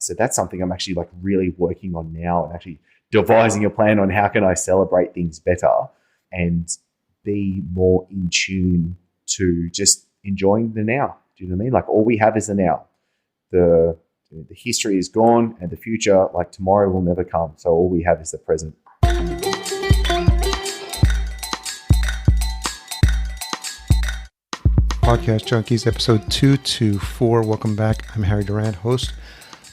So that's something I'm actually like really working on now and actually devising a plan on how can I celebrate things better and be more in tune to just enjoying the now. Do you know what I mean? Like all we have is the now. The history is gone and the future, like tomorrow will never come. So all we have is the present. Podcast Junkies, episode 224. Welcome back. I'm Harry Duran, host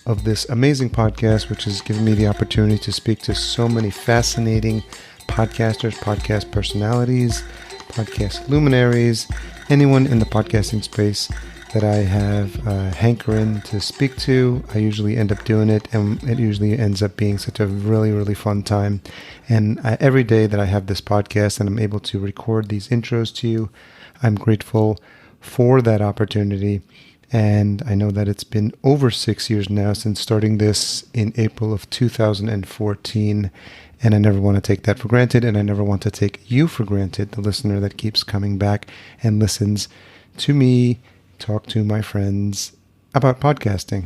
of this amazing podcast, which has given me the opportunity to speak to so many fascinating podcasters, podcast personalities, podcast luminaries, anyone in the podcasting space that I have hankering to speak to. I usually end up doing it, and it usually ends up being such a really, really fun time. And every day that I have this podcast and I'm able to record these intros to you, I'm grateful for that opportunity. And I know that it's been over 6 years now since starting this in April of 2014. And I never want to take that for granted. And I never want to take you for granted, the listener that keeps coming back and listens to me talk to my friends about podcasting.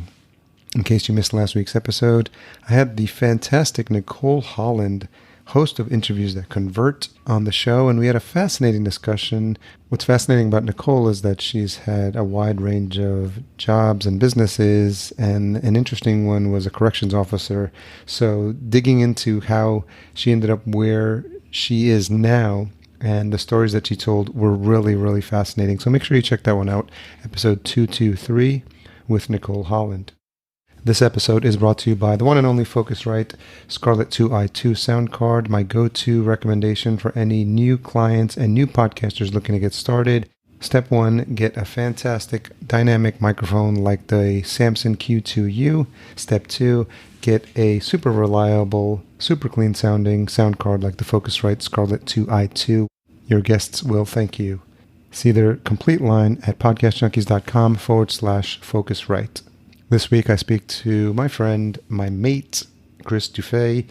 In case you missed last week's episode, I had the fantastic Nicole Holland, host of Interviews That Convert, on the show, and we had a fascinating discussion. What's fascinating about Nicole is that she's had a wide range of jobs and businesses, and an interesting one was a corrections officer. So digging into how she ended up where she is now and the stories that she told were really, really fascinating. So make sure you check that one out, episode 223 with Nicole Holland. This episode is brought to you by the one and only Focusrite Scarlett 2i2 sound card, my go-to recommendation for any new clients and new podcasters looking to get started. Step 1, get a fantastic dynamic microphone like the Samson Q2U. Step 2, get a super reliable, super clean sounding sound card like the Focusrite Scarlett 2i2. Your guests will thank you. See their complete line at podcastjunkies.com/Focusrite. This week I speak to my friend, my mate, Chris Dufey.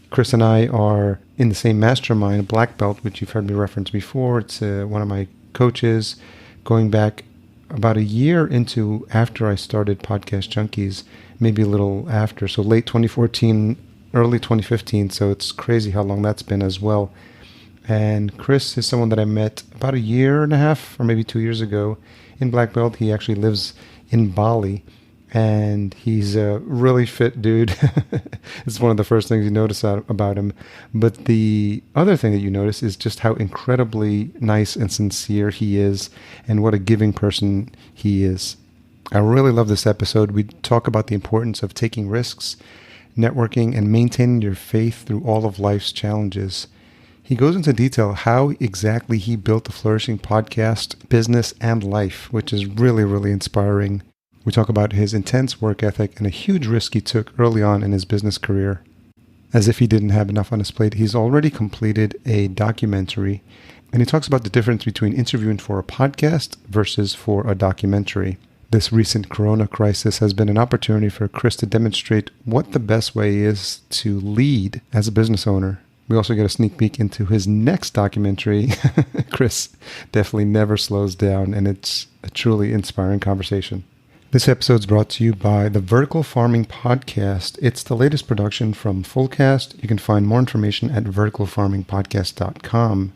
Chris and I are in the same mastermind, Black Belt, which you've heard me reference before. It's one of my coaches going back about a year into after I started Podcast Junkies, maybe a little after. So late 2014, early 2015. So it's crazy how long that's been as well. And Chris is someone that I met about a year and a half or maybe 2 years ago in Black Belt. He actually lives in Bali. And he's a really fit dude. It's one of the first things you notice about him. But the other thing that you notice is just how incredibly nice and sincere he is and what a giving person he is. I really love this episode. We talk about the importance of taking risks, networking, and maintaining your faith through all of life's challenges. He goes into detail how exactly he built the Flourishing podcast, business, and life, which is really, really inspiring. We talk about his intense work ethic and a huge risk he took early on in his business career. As if he didn't have enough on his plate, he's already completed a documentary, and he talks about the difference between interviewing for a podcast versus for a documentary. This recent corona crisis has been an opportunity for Chris to demonstrate what the best way is to lead as a business owner. We also get a sneak peek into his next documentary. Chris definitely never slows down, and it's a truly inspiring conversation. This episode is brought to you by the Vertical Farming Podcast. It's the latest production from Fullcast. You can find more information at verticalfarmingpodcast.com.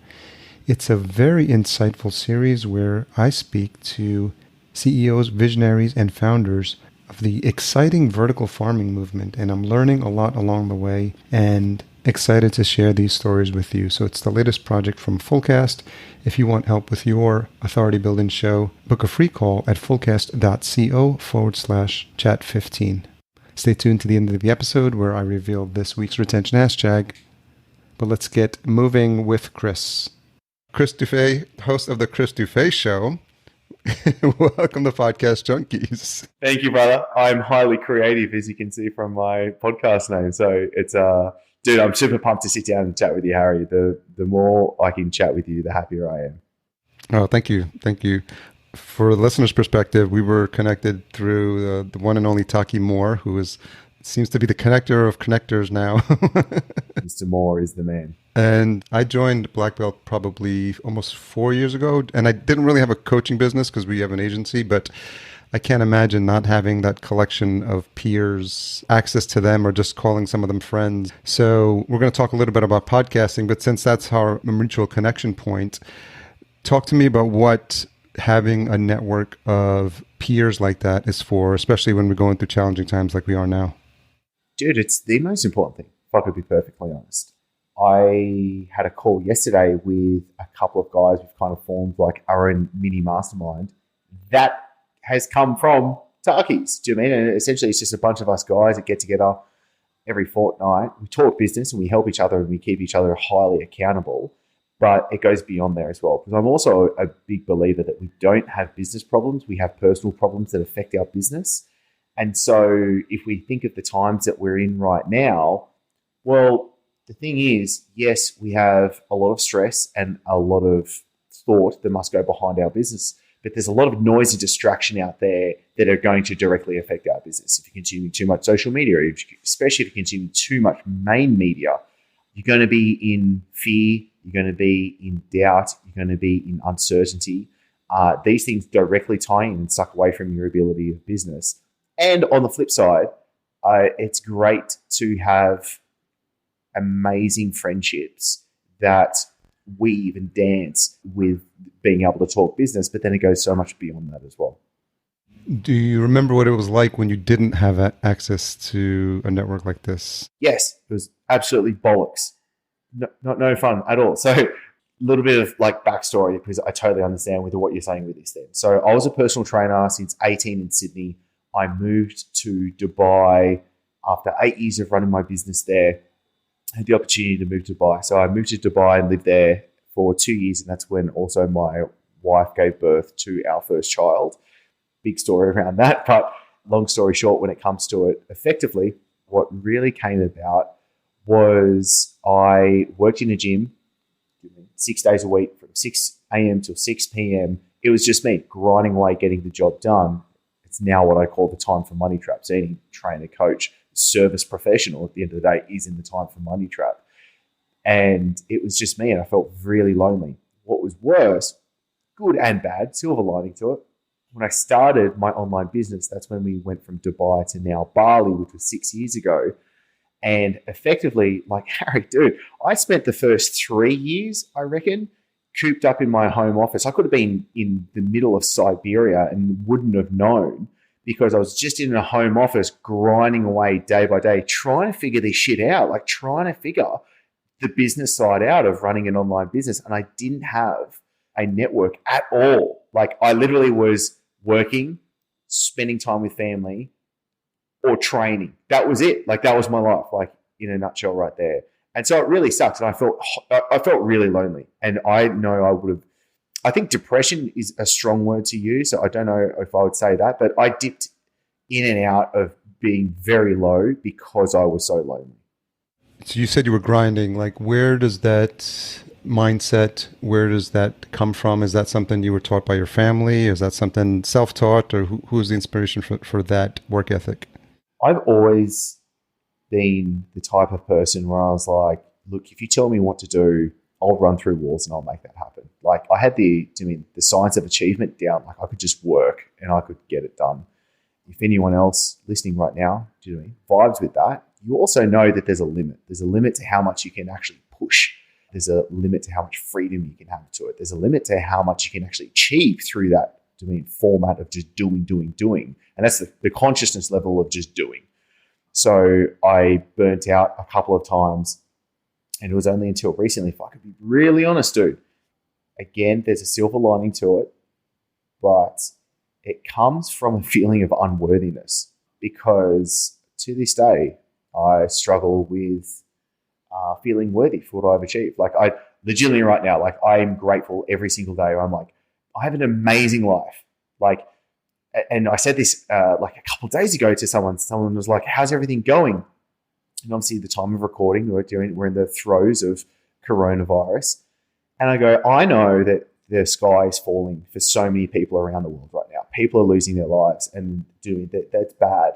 It's a very insightful series where I speak to CEOs, visionaries, and founders of the exciting vertical farming movement. And I'm learning a lot along the way and excited to share these stories with you. So it's the latest project from Fullcast. If you want help with your authority building show, book a free call at fullcast.co/chat15. Stay tuned to the end of the episode where I reveal this week's retention hashtag. But let's get moving with Chris. Chris Dufey, host of the Chris Dufey Show. Welcome to Podcast Junkies. Thank you, brother. I'm highly creative, as you can see from my podcast name. So it's dude, I'm super pumped to sit down and chat with you, Harry. The more I can chat with you, the happier I am. Oh, thank you. Thank you. For the listener's perspective, we were connected through the one and only Taki Moore, who seems to be the connector of connectors now. Mr. Moore is the man. And I joined Black Belt probably almost 4 years ago. And I didn't really have a coaching business because we have an agency, but I can't imagine not having that collection of peers, access to them, or just calling some of them friends. So we're going to talk a little bit about podcasting, but since that's our mutual connection point, talk to me about what having a network of peers like that is for, especially when we're going through challenging times like we are now. Dude, it's the most important thing, if I could be perfectly honest. I had a call yesterday with a couple of guys. We've kind of formed like our own mini mastermind that has come from Tarkies. Do you know what I mean? And essentially it's just a bunch of us guys that get together every fortnight. We talk business and we help each other and we keep each other highly accountable. But it goes beyond there as well. Because I'm also a big believer that we don't have business problems. We have personal problems that affect our business. And so if we think of the times that we're in right now, well, the thing is, yes, we have a lot of stress and a lot of thought that must go behind our business, but there's a lot of noise and distraction out there that are going to directly affect our business. If you're consuming too much social media, especially if you're consuming too much main media, you're going to be in fear, you're going to be in doubt, you're going to be in uncertainty. These things directly tie in and suck away from your ability of business. And on the flip side, it's great to have amazing friendships that weave and dance with being able to talk business, but then it goes so much beyond that as well. Do you remember what it was like when you didn't have access to a network like this? Yes, it was absolutely bollocks. No fun at all. So a little bit of like backstory, because I totally understand with what you're saying with this then. So I was a personal trainer since 18 in Sydney. I moved to Dubai after 8 years of running my business there. I had the opportunity to move to Dubai. So I moved to Dubai and lived there for 2 years. And that's when also my wife gave birth to our first child. Big story around that. But long story short, when it comes to it, effectively, what really came about was I worked in a gym 6 days a week from 6 a.m. till 6 p.m. It was just me grinding away, getting the job done. It's now what I call the time for money trap. So any trainer, coach, service professional at the end of the day is in the time for money trap. And it was just me and I felt really lonely. What was worse, good and bad, silver lining to it, when I started my online business, that's when we went from Dubai to now Bali, which was 6 years ago. And effectively, like, Harry, dude, I spent the first 3 years, I reckon, cooped up in my home office. I could have been in the middle of Siberia and wouldn't have known, because I was just in a home office grinding away day by day, trying to figure this shit out, like trying to figure the business side out of running an online business. And I didn't have a network at all. Like I literally was working, spending time with family, or training. That was it. Like that was my life, like in a nutshell right there. And so it really sucks. And I felt really lonely. And I know I think depression is a strong word to use. So I don't know if I would say that, but I dipped in and out of being very low because I was so lonely. So you said you were grinding. Like, where does that mindset, where does that come from? Is that something you were taught by your family? Is that something self-taught, or who is the inspiration for that work ethic? I've always been the type of person where I was like, look, if you tell me what to do, I'll run through walls and I'll make that happen. Like I had the science of achievement down. Like I could just work and I could get it done. If anyone else listening right now, do you know what I mean, vibes with that, you also know that there's a limit. There's a limit to how much you can actually push. There's a limit to how much freedom you can have to it. There's a limit to how much you can actually achieve through that format of just doing. And that's the consciousness level of just doing. So I burnt out a couple of times, and it was only until recently, if I could be really honest, dude, again, there's a silver lining to it, but it comes from a feeling of unworthiness, because to this day, I struggle with feeling worthy for what I've achieved. Like I legitimately right now, like I am grateful every single day. I'm like, I have an amazing life. Like, and I said this like a couple of days ago to someone. Someone was like, how's everything going? And obviously the time of recording, we're in the throes of coronavirus. And I go, I know that the sky is falling for so many people around the world right now. People are losing their lives and doing that. That's bad.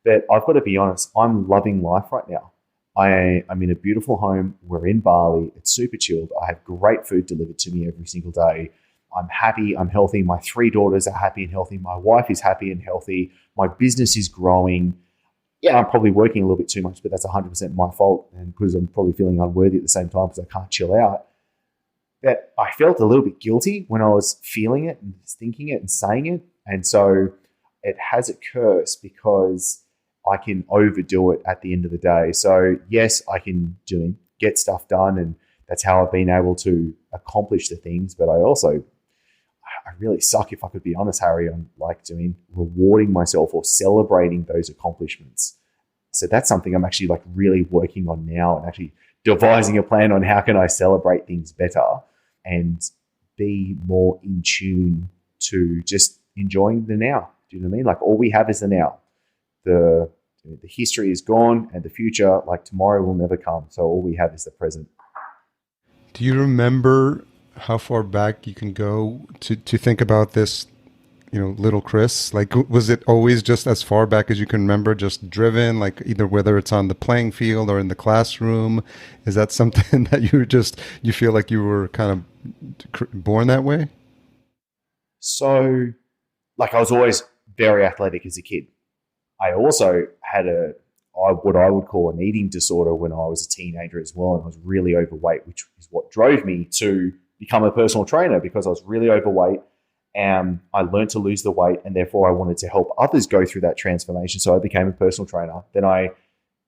But I've got to be honest, I'm loving life right now. I'm in a beautiful home. We're in Bali. It's super chilled. I have great food delivered to me every single day. I'm happy, I'm healthy. My 3 daughters are happy and healthy. My wife is happy and healthy. My business is growing. Yeah, I'm probably working a little bit too much, but that's 100% my fault, and because I'm probably feeling unworthy at the same time because I can't chill out. But I felt a little bit guilty when I was feeling it and thinking it and saying it. And so it has a curse because I can overdo it at the end of the day. So yes, I can get stuff done, and that's how I've been able to accomplish the things. But I really suck, if I could be honest, Harry, on rewarding myself or celebrating those accomplishments. So that's something I'm actually really working on now, and actually devising a plan on how can I celebrate things better and be more in tune to just enjoying the now. Do you know what I mean? All we have is the now. The history is gone, and the future, tomorrow, will never come. So all we have is the present. Do you remember how far back you can go to think about this, little Chris? Was it always just as far back as you can remember, just driven, either whether it's on the playing field or in the classroom? Is that something that you feel like you were kind of born that way? So, I was always very athletic as a kid. I also had what I would call an eating disorder when I was a teenager as well, and I was really overweight, which is what drove me to become a personal trainer, because I was really overweight and I learned to lose the weight, and therefore I wanted to help others go through that transformation. So I became a personal trainer. Then I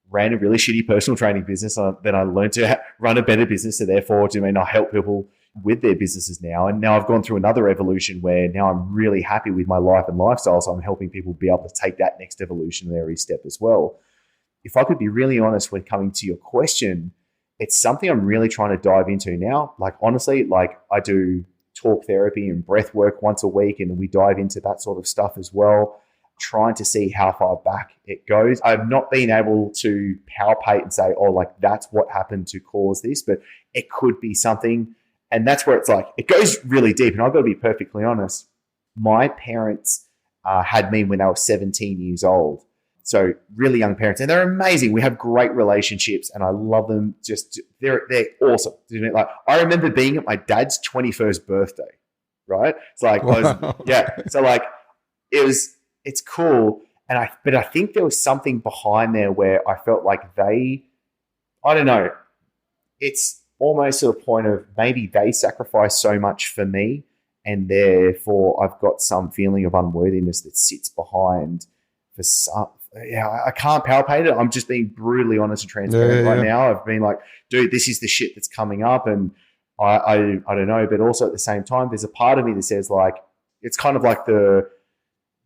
ran a really shitty personal training business. Then I learned to run a better business, and therefore I help people with their businesses now. And now I've gone through another evolution where now I'm really happy with my life and lifestyle. So I'm helping people be able to take that next evolutionary step as well. If I could be really honest when coming to your question, it's something I'm really trying to dive into now. Honestly, I do talk therapy and breath work once a week, and we dive into that sort of stuff as well, trying to see how far back it goes. I've not been able to palpate and say, that's what happened to cause this, but it could be something. And that's where it's it goes really deep. And I've got to be perfectly honest. My parents had me when they were 17 years old. So really young parents, and they're amazing. We have great relationships, and I love them. They're awesome. I remember being at my dad's 21st birthday, right? It's Wow. it's cool. But I think there was something behind there where I felt like I don't know. It's almost to the point of maybe they sacrificed so much for me, and therefore I've got some feeling of unworthiness that sits behind for some. Yeah, I can't palpate it. I'm just being brutally honest and transparent right now. I've been dude, this is the shit that's coming up, and I don't know. But also at the same time, there's a part of me that says it's kind of like the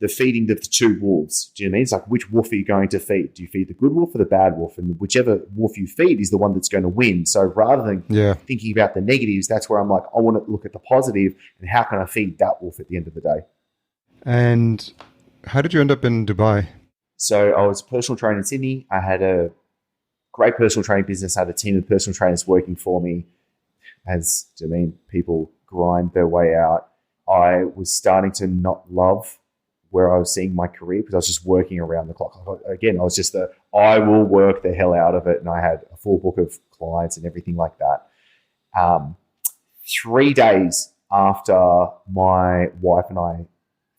feeding of the 2 wolves. Do you know what I mean? It's which wolf are you going to feed? Do you feed the good wolf or the bad wolf? And whichever wolf you feed is the one that's going to win. So rather than thinking about the negatives, that's where I'm I want to look at the positive, and how can I feed that wolf at the end of the day? And how did you end up in Dubai? So I was a personal trainer in Sydney. I had a great personal training business. I had a team of personal trainers working for me. As people grind their way out. I was starting to not love where I was seeing my career, because I was just working around the clock. Again, I was just I will work the hell out of it. And I had a full book of clients and everything like that. 3 days after my wife and I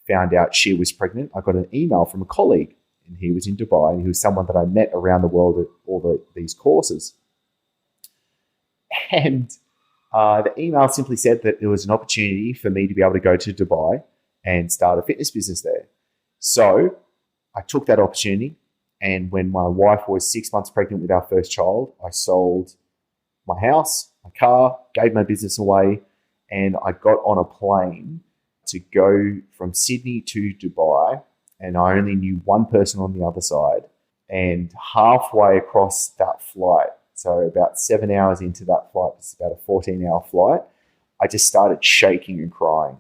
found out she was pregnant, I got an email from a colleague, and he was in Dubai, and he was someone that I met around the world at all these courses. And the email simply said that there was an opportunity for me to be able to go to Dubai and start a fitness business there. So I took that opportunity, and when my wife was 6 months pregnant with our first child, I sold my house, my car, gave my business away, and I got on a plane to go from Sydney to Dubai, and I only knew one person on the other side. And halfway across that flight, so about 7 hours into that flight, it's about a 14-hour flight, I just started shaking and crying,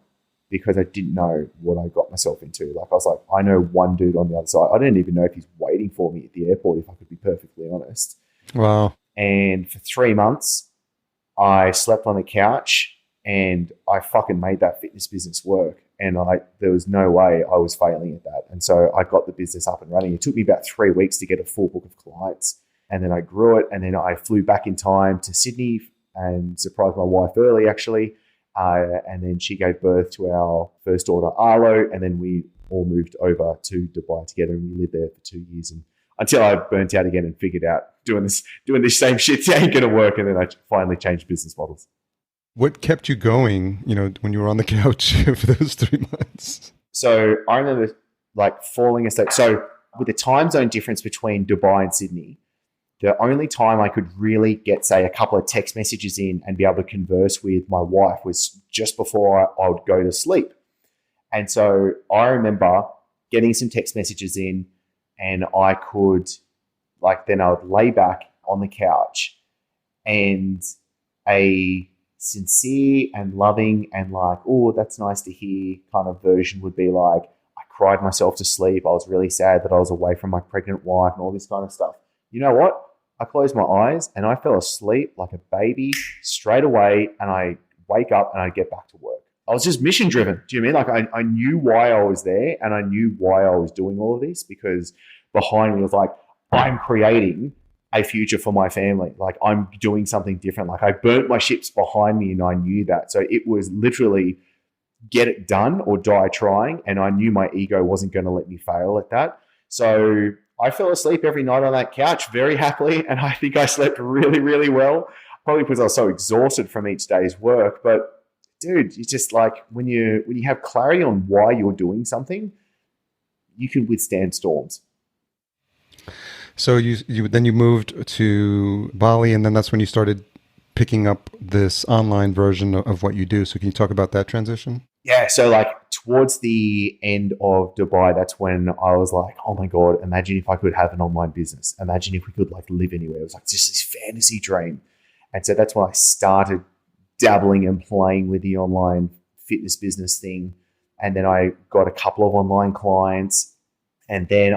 because I didn't know what I got myself into. I was I know one dude on the other side. I didn't even know if he's waiting for me at the airport, if I could be perfectly honest. Wow. And for 3 months, I slept on the couch, and I fucking made that fitness business work. And there was no way I was failing at that. And so I got the business up and running. It took me about 3 weeks to get a full book of clients. And then I grew it. And then I flew back in time to Sydney and surprised my wife early, actually. And then she gave birth to our first daughter, Arlo, and then we all moved over to Dubai together, and we lived there for 2 years. And until I burnt out again and figured out doing this same shit ain't going to work, and then I finally changed business models. What kept you going, when you were on the couch for those 3 months? So I remember like falling asleep. So with the time zone difference between Dubai and Sydney, the only time I could really get, say, a couple of text messages in and be able to converse with my wife was just before I would go to sleep. And so I remember getting some text messages in, and I could, then I would lay back on the couch, and a sincere and loving and oh, that's nice to hear kind of version would be like, I cried myself to sleep. I was really sad that I was away from my pregnant wife and all this kind of stuff. You know what? I closed my eyes and I fell asleep like a baby straight away, and I wake up and I get back to work. I was just mission driven. Do you mean? I knew why I was there, and I knew why I was doing all of this, because behind me was I'm creating a future for my family. I'm doing something different. I burnt my ships behind me, and I knew that. So it was literally get it done or die trying. And I knew my ego wasn't going to let me fail at that. So I fell asleep every night on that couch very happily, and I think I slept really, really well, probably because I was so exhausted from each day's work. But dude, it's just when you have clarity on why you're doing something, you can withstand storms. So you moved to Bali, and then that's when you started picking up this online version of what you do. So can you talk about that transition? Yeah, so towards the end of Dubai, that's when I was like, oh my God, imagine if I could have an online business. Imagine if we could live anywhere. It was just this fantasy dream. And so that's when I started dabbling and playing with the online fitness business thing. And then I got a couple of online clients. And then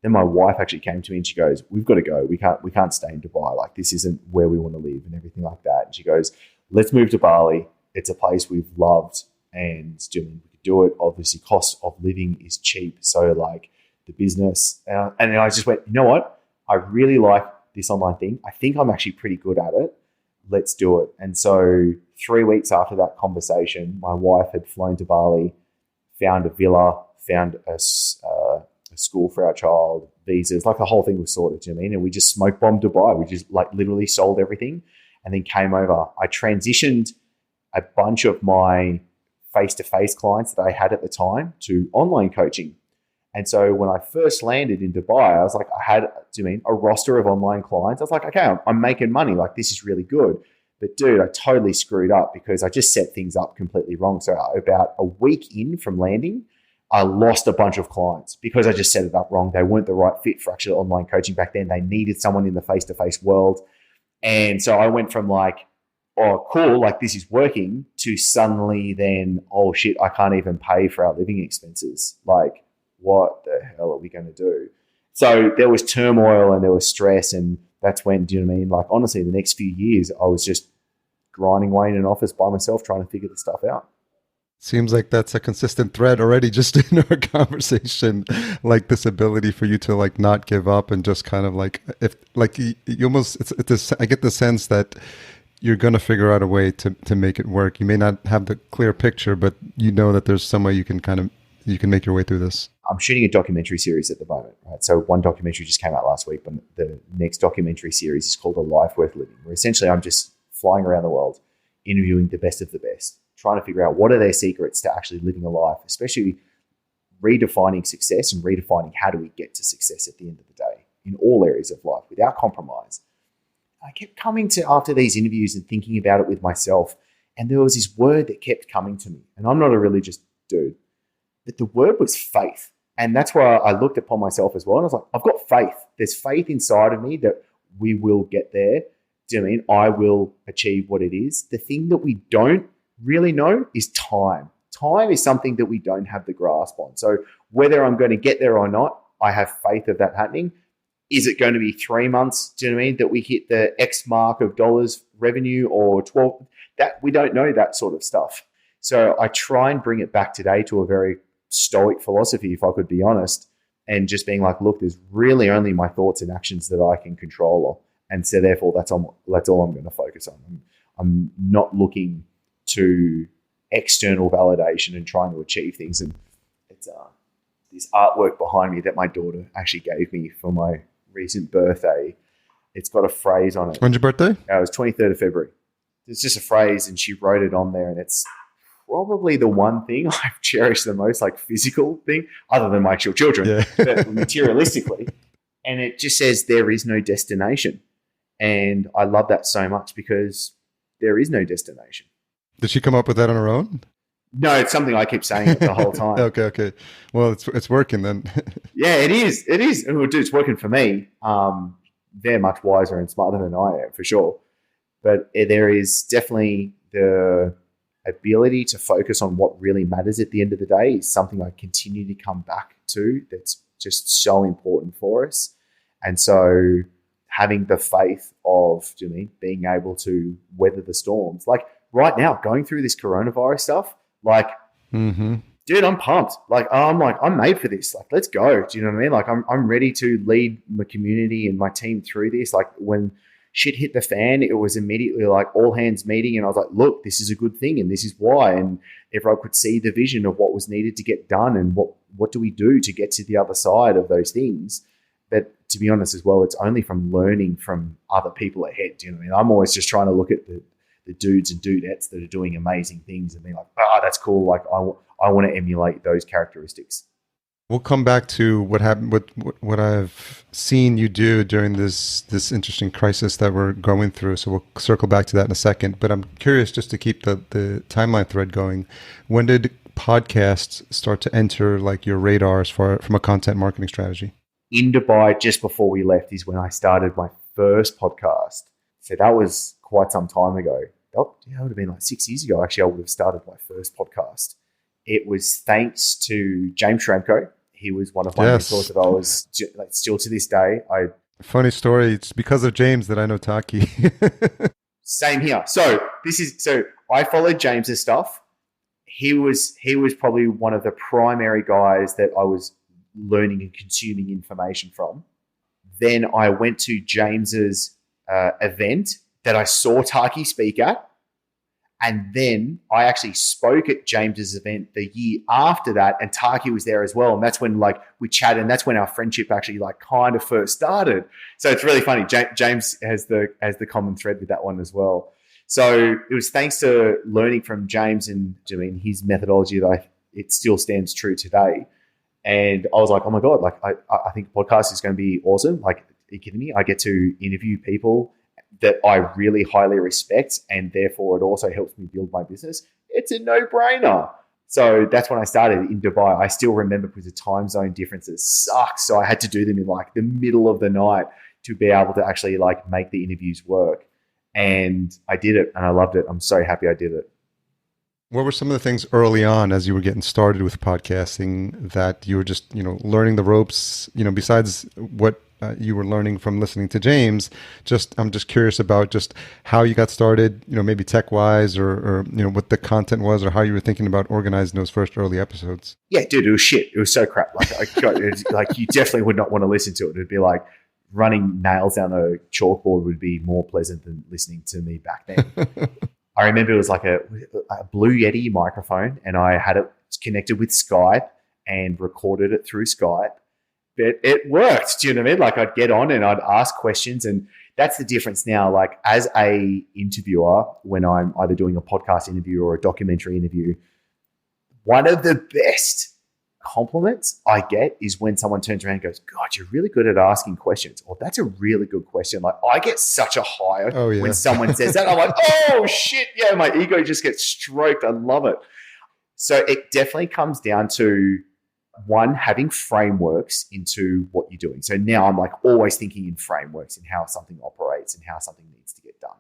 my wife actually came to me and she goes, we've got to go. We can't stay in Dubai. This isn't where we want to live and everything like that. And she goes, let's move to Bali. It's a place we've loved, and we could do it. Obviously, cost of living is cheap. So the business, and then I just went, you know what? I really like this online thing. I think I'm actually pretty good at it. Let's do it. And so 3 weeks after that conversation, my wife had flown to Bali, found a villa, found a school for our child, visas, the whole thing was sorted, do you know what I mean? And we just smoke bombed Dubai. We just literally sold everything and then came over. I transitioned a bunch of my face-to-face clients that I had at the time to online coaching. And so when I first landed in Dubai, I was I had, a roster of online clients. I was okay, I'm making money. This is really good. But dude, I totally screwed up because I just set things up completely wrong. So about a week in from landing, I lost a bunch of clients because I just set it up wrong. They weren't the right fit for actually online coaching back then. They needed someone in the face-to-face world. And so I went from oh, cool, this is working, to suddenly then, oh shit, I can't even pay for our living expenses. What the hell are we going to do? So there was turmoil and there was stress, and that's when, do you know what I mean? Honestly, the next few years, I was just grinding away in an office by myself trying to figure this stuff out. Seems like that's a consistent thread already just in our conversation, this ability for you to not give up and just kind of if you almost, I get the sense that you're going to figure out a way to make it work. You may not have the clear picture, but you know that there's some way you can make your way through this. I'm shooting a documentary series at the moment, right? So one documentary just came out last week, but the next documentary series is called A Life Worth Living, where essentially I'm just flying around the world, interviewing the best of the best, trying to figure out what are their secrets to actually living a life, especially redefining success and redefining how do we get to success at the end of the day in all areas of life without compromise. I kept coming to after these interviews and thinking about it with myself, and there was this word that kept coming to me. And I'm not a religious dude, but the word was faith. And that's why I looked upon myself as well. And I was like, I've got faith. There's faith inside of me that we will get there. Do you know what I mean? I will achieve what it is. The thing that we don't really know is time. Time is something that we don't have the grasp on. So whether I'm going to get there or not, I have faith of that happening. Is it going to be 3 months, do you know what I mean, that we hit the X mark of dollars revenue, or 12? That we don't know that sort of stuff. So I try and bring it back today to a very stoic philosophy, if I could be honest, and just being look, there's really only my thoughts and actions that I can control. And so therefore that's all I'm going to focus on. I'm not looking to external validation and trying to achieve things. And it's this artwork behind me that my daughter actually gave me for my recent birthday. It's got a phrase on it. When's your birthday? It was 23rd of February. It's just a phrase, and she wrote it on there, and it's probably the one thing I've cherished the most, like physical thing, other than my actual children, but materialistically. And it just says, there is no destination. And I love that so much because there is no destination. Did she come up with that on her own? No, it's something I keep saying the whole time. Okay. Well, it's working then. Yeah, it is. It is. And dude, it's working for me. They're much wiser and smarter than I am, for sure. But there is definitely the ability to focus on what really matters at the end of the day is something I continue to come back to that's just so important for us. And so having the faith of being able to weather the storms, like right now, going through this coronavirus stuff, like, dude, I'm pumped. I'm made for this. Like, let's go. Do you know what I mean? Like, I'm ready to lead my community and my team through this. Like, when shit hit the fan, it was immediately like all hands meeting. And I was like, look, this is a good thing. And this is why. And everyone could see the vision of what was needed to get done. And what do we do to get to the other side of those things? But to be honest as well, it's only from learning from other people ahead. Do you know what I mean? I'm always just trying to look at the dudes and dudettes that are doing amazing things and being like, that's cool. Like, I want to emulate those characteristics. We'll come back to what happened, what I've seen you do during this interesting crisis that we're going through. So we'll circle back to that in a second. But I'm curious, just to keep the timeline thread going, when did podcasts start to enter like your radar from a content marketing strategy? In Dubai, just before we left, is when I started my first podcast. So that was quite some time ago. That would have been like 6 years ago. Actually, I would have started my first podcast. It was thanks to James Schramko. He was one of my mentors that I was still to this day. Funny story. It's because of James that I know Taki. Same here. So I followed James's stuff. He was probably one of the primary guys that I was learning and consuming information from. Then I went to James's event that I saw Taki speak at. And then I actually spoke at James's event the year after that, and Taki was there as well. And that's when we chatted, and that's when our friendship actually kind of first started. So it's really funny. James has the common thread with that one as well. So it was thanks to learning from James and his methodology that it still stands true today. And I was like, oh my God, I think podcast is going to be awesome. Like, are you kidding me? I get to interview people that I really highly respect, and therefore it also helps me build my business. It's a no-brainer. So that's when I started in Dubai. I still remember because the time zone differences sucks. So I had to do them in the middle of the night to be able to actually make the interviews work. And I did it, and I loved it. I'm so happy I did it. What were some of the things early on as you were getting started with podcasting that you were just, learning the ropes, besides what you were learning from listening to James? I'm just curious about just how you got started, maybe tech wise or what the content was or how you were thinking about organizing those first early episodes. Yeah, dude, it was shit. It was so crap. You definitely would not want to listen to it. It'd be like running nails down a chalkboard would be more pleasant than listening to me back then. I remember it was like a Blue Yeti microphone, and I had it connected with Skype and recorded it through Skype. But it worked. Do you know what I mean? I'd get on and I'd ask questions, and that's the difference now. As a interviewer, when I'm either doing a podcast interview or a documentary interview, one of the best compliments I get is when someone turns around and goes, God, you're really good at asking questions. Or that's a really good question. I get such a high when someone says that. I'm like, oh shit. Yeah. My ego just gets stroked. I love it. So it definitely comes down to one, having frameworks into what you're doing. So now I'm always thinking in frameworks and how something operates and how something needs to get done.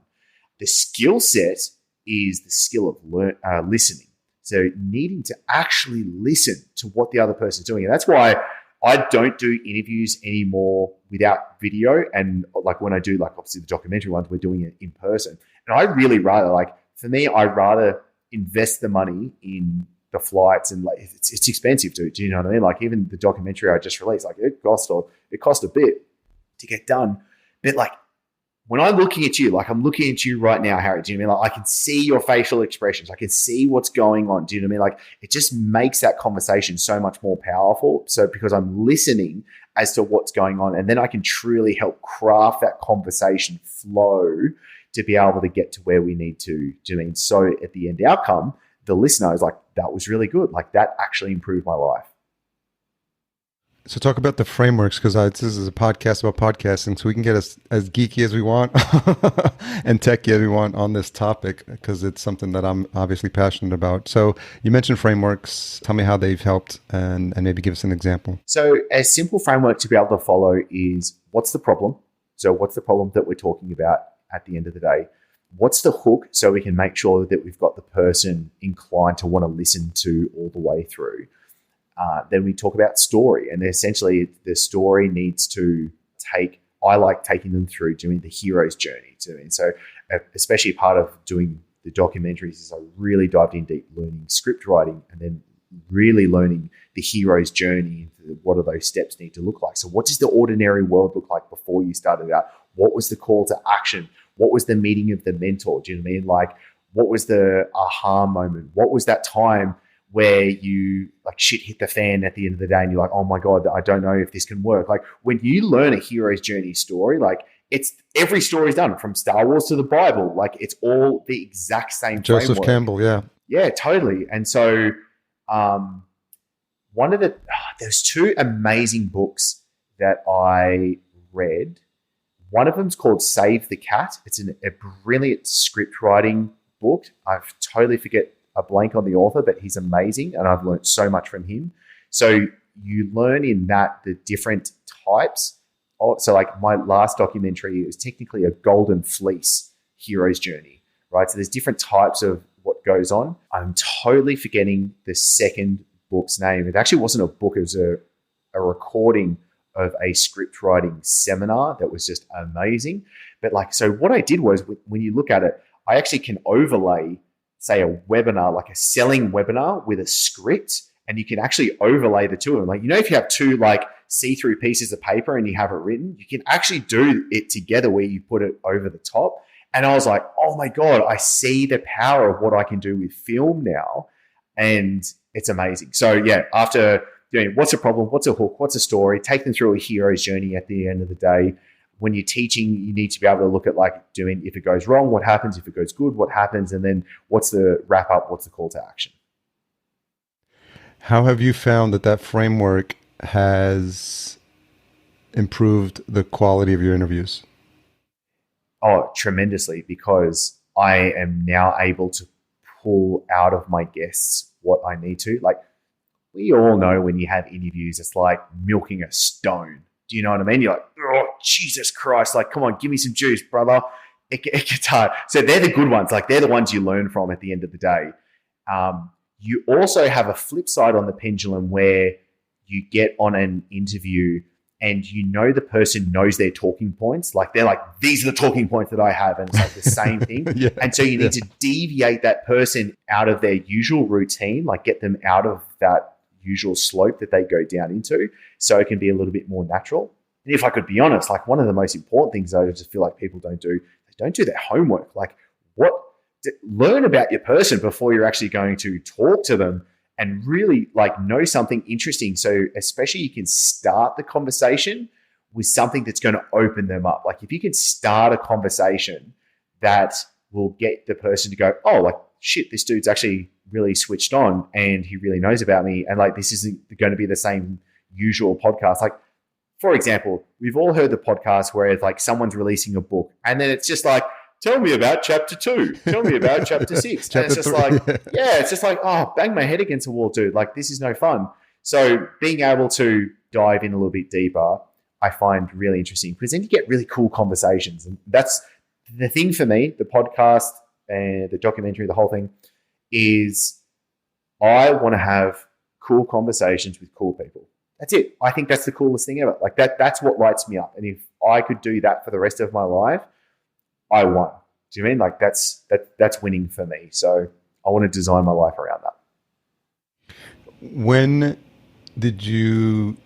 The skill set is the skill of listening. So needing to actually listen to what the other person's doing. And that's why I don't do interviews anymore without video. And when I do, obviously the documentary ones, we're doing it in person. And I really rather, for me, I'd rather invest the money in the flights, and it's expensive, dude. Do you know what I mean? Even the documentary I just released, it cost a bit to get done. But when I'm looking at you, like I'm looking at you right now, Harry, do you know what I mean? Like I can see your facial expressions. I can see what's going on. Do you know what I mean? Like it just makes that conversation so much more powerful. So because I'm listening as to what's going on, and then I can truly help craft that conversation flow to be able to get to where we need to. Do you know what I mean? So at the end outcome, the listener is like, that was really good. Like that actually improved my life. So talk about the frameworks, because this is a podcast about podcasting, so we can get as geeky as we want and techy as we want on this topic, because it's something that I'm obviously passionate about. So you mentioned frameworks. Tell me how they've helped, and maybe give us an example. So a simple framework to be able to follow is, what's the problem? So what's the problem that we're talking about at the end of the day? What's the hook, so we can make sure that we've got the person inclined to want to listen to all the way through? Then we talk about story, and essentially the story needs to I like taking them through doing the hero's journey. And so especially part of doing the documentaries is I really dived in deep learning script writing, and then really learning the hero's journey. What do those steps need to look like? So what does the ordinary world look like before you started out? What was the call to action? What was the meeting of the mentor? Do you know what I mean? Like, what was the aha moment? What was that time where you like shit hit the fan at the end of the day and you're like, oh my God, I don't know if this can work. Like when you learn a hero's journey story, like it's every story's done from Star Wars to the Bible. Like it's all the exact same Joseph framework. Campbell, yeah. Yeah, totally. And so there's two amazing books that I read. One of them's called Save the Cat. It's a brilliant script writing book. I totally forget a blank on the author, but he's amazing, and I've learned so much from him. So you learn in that the different types. So like my last documentary, it was technically a golden fleece hero's journey, right? So there's different types of what goes on. I'm totally forgetting the second book's name. It actually wasn't a book. It was a recording of a script writing seminar that was just amazing. But like, so what I did was, when you look at it, I actually can overlay, say, a webinar, like a selling webinar with a script, and you can actually overlay the two of them. Like, you know, if you have two like see-through pieces of paper and you have it written, you can actually do it together where you put it over the top. And I was like, oh my God, I see the power of what I can do with film now. And it's amazing. So yeah, after doing what's a problem, what's a hook, what's a story, take them through a hero's journey at the end of the day. When you're teaching, you need to be able to look at like doing, if it goes wrong, what happens? If it goes good, what happens? And then what's the wrap up? What's the call to action? How have you found that framework has improved the quality of your interviews? Oh, tremendously, because I am now able to pull out of my guests what I need to. Like, we all know when you have interviews, it's like milking a stone. Do you know what I mean? You're like, oh, Jesus Christ. Like, come on, give me some juice, brother. It gets hard. So they're the good ones. Like, they're the ones you learn from at the end of the day. You also have a flip side on the pendulum where you get on an interview and you know the person knows their talking points. Like, they're like, these are the talking points that I have. And it's like the same thing. Yeah. And so you need to deviate that person out of their usual routine, like get them out of that usual slope that they go down into, so it can be a little bit more natural. And if I could be honest, like one of the most important things I just feel like people don't do, they don't do their homework. Like, learn about your person before you're actually going to talk to them, and really like know something interesting. So especially you can start the conversation with something that's going to open them up. Like if you can start a conversation that will get the person to go, oh, like shit, this dude's actually really switched on and he really knows about me. And like, this isn't going to be the same usual podcast. Like, for example, we've all heard the podcast where it's like someone's releasing a book and then it's just like, tell me about chapter 2. Tell me about chapter 6. And it's just like, yeah, it's just like, oh, bang my head against the wall, dude. Like, this is no fun. So being able to dive in a little bit deeper, I find really interesting, because then you get really cool conversations. And that's the thing for me, the podcast and the documentary, the whole thing, is I want to have cool conversations with cool people. That's it. I think that's the coolest thing ever. Like that's what lights me up. And if I could do that for the rest of my life, I won. Do you mean like that's winning for me? So I want to design my life around that. When did you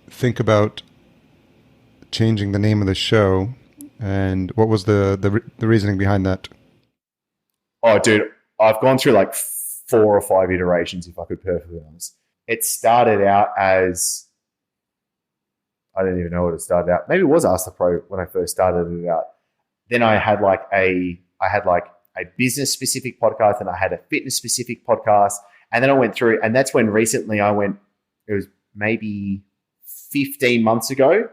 think about changing the name of the show And what was the reasoning behind that? Oh, dude, I've gone through like 4 or 5 iterations, if I could be perfectly honest. It started out as, I don't even know what it started out. Maybe it was Ask the Pro when I first started it out. Then I had like a business specific podcast, and I had a fitness specific podcast. And then I went through, and that's when recently it was maybe 15 months ago,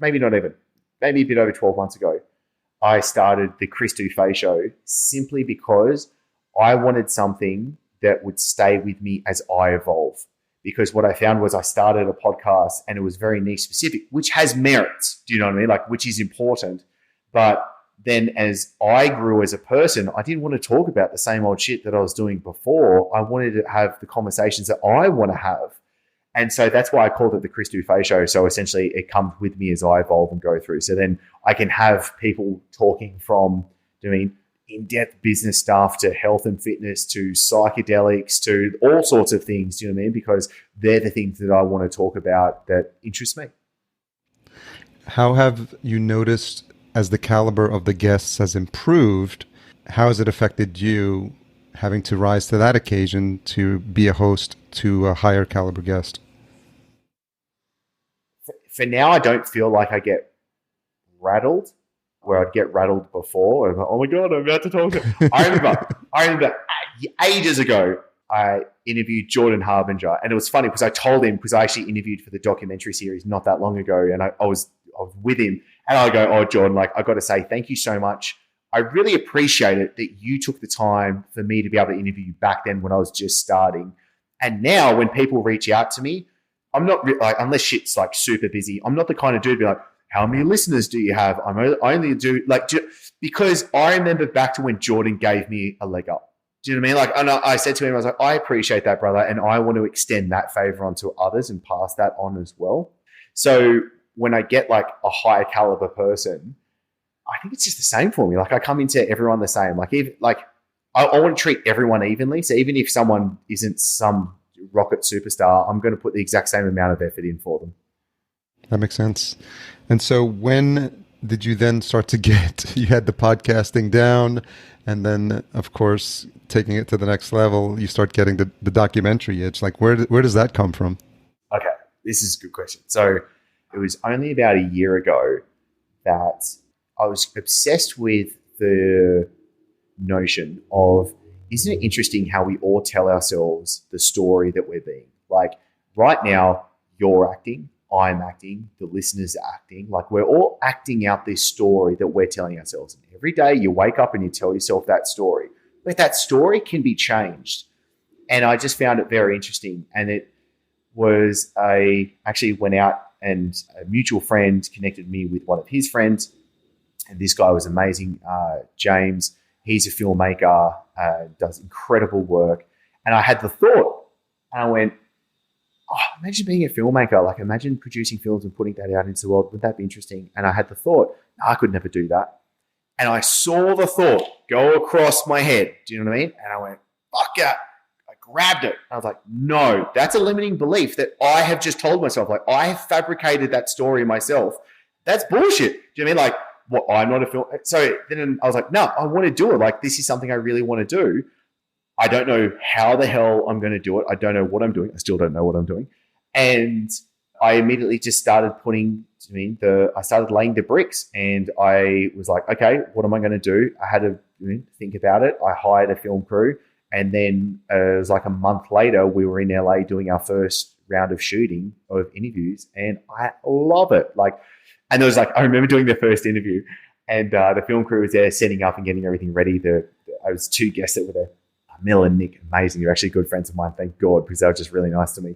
maybe not even, maybe a bit over 12 months ago, I started the Chris Dufey Show simply because I wanted something that would stay with me as I evolve. Because what I found was I started a podcast and it was very niche specific, which has merits. Do you know what I mean? Like, which is important. But then as I grew as a person, I didn't want to talk about the same old shit that I was doing before. I wanted to have the conversations that I want to have. And so that's why I called it the Chris Dufey Show. So essentially it comes with me as I evolve and go through. So then I can have people talking from doing in-depth business stuff to health and fitness to psychedelics to all sorts of things, do you know what I mean? Because they're the things that I want to talk about that interest me. How have you noticed as the caliber of the guests has improved, how has it affected you having to rise to that occasion to be a host to a higher caliber guest? For now, I don't feel like I get rattled where I'd get rattled before. I'm like, oh my God, I'm about to talk to I remember ages ago, I interviewed Jordan Harbinger, and it was funny because I told him, because I actually interviewed for the documentary series not that long ago, and I was with him, and I go, oh, Jordan, like, I got to say thank you so much. I really appreciate it that you took the time for me to be able to interview you back then when I was just starting. And now when people reach out to me, I'm not like, unless shit's like super busy, I'm not the kind of dude to be like, how many listeners do you have? I only do like, because I remember back to when Jordan gave me a leg up. Do you know what I mean? Like, and I said to him, I was like, I appreciate that, brother. And I want to extend that favor onto others and pass that on as well. So when I get like a higher caliber person, I think it's just the same for me. Like, I come into everyone the same. Like, even like I want to treat everyone evenly. So even if someone isn't some rocket superstar, I'm going to put the exact same amount of effort in for them. That makes sense. And so when did you then start to you had the podcasting down, and then of course, taking it to the next level, you start getting the documentary itch. Like, where does that come from? Okay, this is a good question. So it was only about a year ago that I was obsessed with the notion of, isn't it interesting how we all tell ourselves the story that we're being? Like, right now, you're acting, I'm acting, the listeners are acting. Like, we're all acting out this story that we're telling ourselves. And every day you wake up and you tell yourself that story. But that story can be changed. And I just found it very interesting. And it was actually went out, and a mutual friend connected me with one of his friends. And this guy was amazing, James. He's a filmmaker, does incredible work. And I had the thought, and I went, oh, imagine being a filmmaker. Like, imagine producing films and putting that out into the world. Would that be interesting? And I had the thought, no, I could never do that. And I saw the thought go across my head. Do you know what I mean? And I went, fuck yeah. I grabbed it. I was like, no, that's a limiting belief that I have just told myself. Like, I have fabricated that story myself. That's bullshit. Do you know what I mean? Like, what, I'm not a film. So then I was like, no, I want to do it. Like, this is something I really want to do. I don't know how the hell I'm going to do it. I don't know what I'm doing. I still don't know what I'm doing. And I immediately just started I started laying the bricks, and I was like, okay, what am I going to do? I had to think about it. I hired a film crew, and then it was like a month later, we were in LA doing our first round of shooting of interviews, and I love it. Like, and there was like, I remember doing the first interview, and the film crew was there setting up and getting everything ready. I was 2 guests that were there, Mel and Nick, amazing. They're actually good friends of mine, thank God, because they were just really nice to me.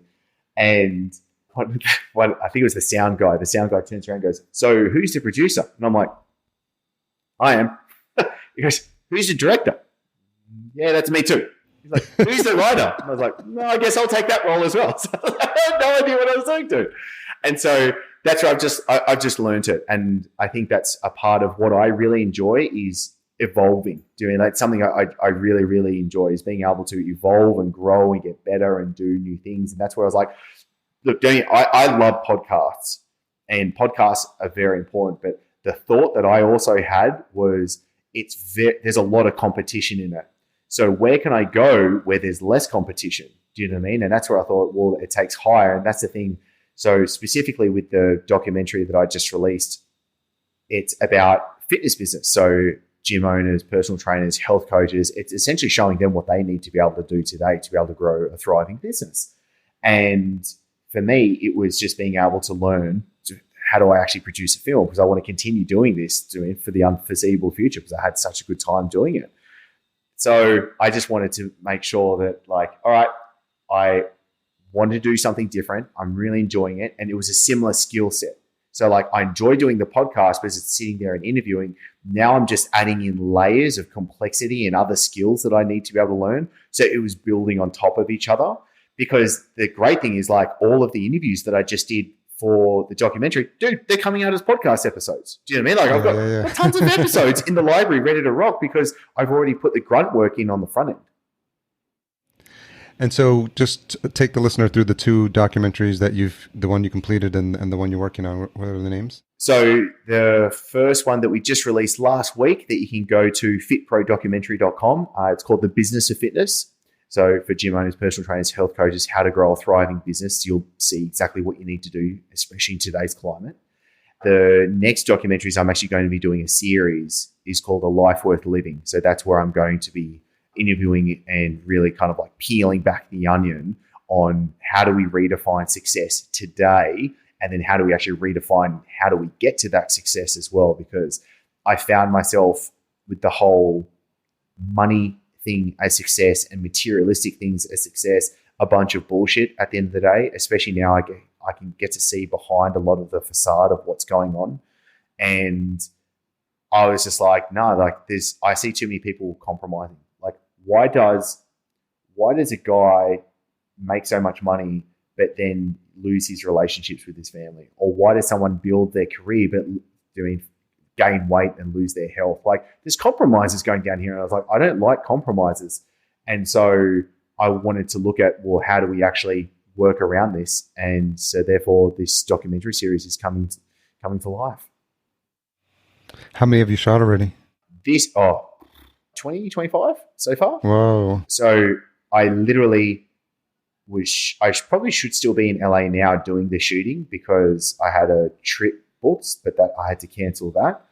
And one, I think it was the sound guy. The sound guy turns around and goes, so who's the producer? And I'm like, I am. He goes, who's the director? Yeah, that's me too. He's like, who's the writer? And I was like, no, I guess I'll take that role as well. So I had no idea what I was doing to. And so that's where I've just learned it. And I think that's a part of what I really enjoy is evolving. Doing that's something I really, really enjoy, is being able to evolve and grow and get better and do new things. And that's where I was like, look, I love podcasts, and podcasts are very important, but the thought that I also had was there's a lot of competition in it. So where can I go where there's less competition? Do you know what I mean? And that's where I thought, well, it takes higher. And that's the thing. So specifically with the documentary that I just released, it's about fitness business. So gym owners, personal trainers, health coaches, it's essentially showing them what they need to be able to do today to be able to grow a thriving business. And for me, it was just being able to learn how do I actually produce a film, because I want to continue doing this for the unforeseeable future because I had such a good time doing it. So I just wanted to make sure that all right, I wanted to do something different. I'm really enjoying it. And it was a similar skill set. So I enjoy doing the podcast because it's sitting there and interviewing. Now I'm just adding in layers of complexity and other skills that I need to be able to learn. So it was building on top of each other, because the great thing is all of the interviews that I just did for the documentary, dude, they're coming out as podcast episodes. Do you know what I mean? I've got tons of episodes in the library ready to rock because I've already put the grunt work in on the front end. And so just take the listener through the two documentaries that the one you completed and the one you're working on. What are the names? So the first one that we just released last week that you can go to fitprodocumentary.com. It's called The Business of Fitness. So for gym owners, personal trainers, health coaches, how to grow a thriving business, you'll see exactly what you need to do, especially in today's climate. The next documentaries I'm actually going to be doing a series is called A Life Worth Living. So that's where I'm going to be interviewing and really kind of peeling back the onion on how do we redefine success today, and then how do we actually redefine how do we get to that success as well, because I found myself with the whole money thing as success and materialistic things as success a bunch of bullshit at the end of the day, especially now I can get to see behind a lot of the facade of what's going on. And I was just I see too many people compromising. Why does a guy make so much money but then lose his relationships with his family? Or why does someone build their career but gain weight and lose their health? There's compromises going down here. And I was I don't like compromises. And so I wanted to look at, well, how do we actually work around this? And so therefore this documentary series is coming to life. How many have you shot already? 20, 25 so far. Whoa. So I literally I probably should still be in LA now doing the shooting because I had a trip booked, but that I had to cancel that.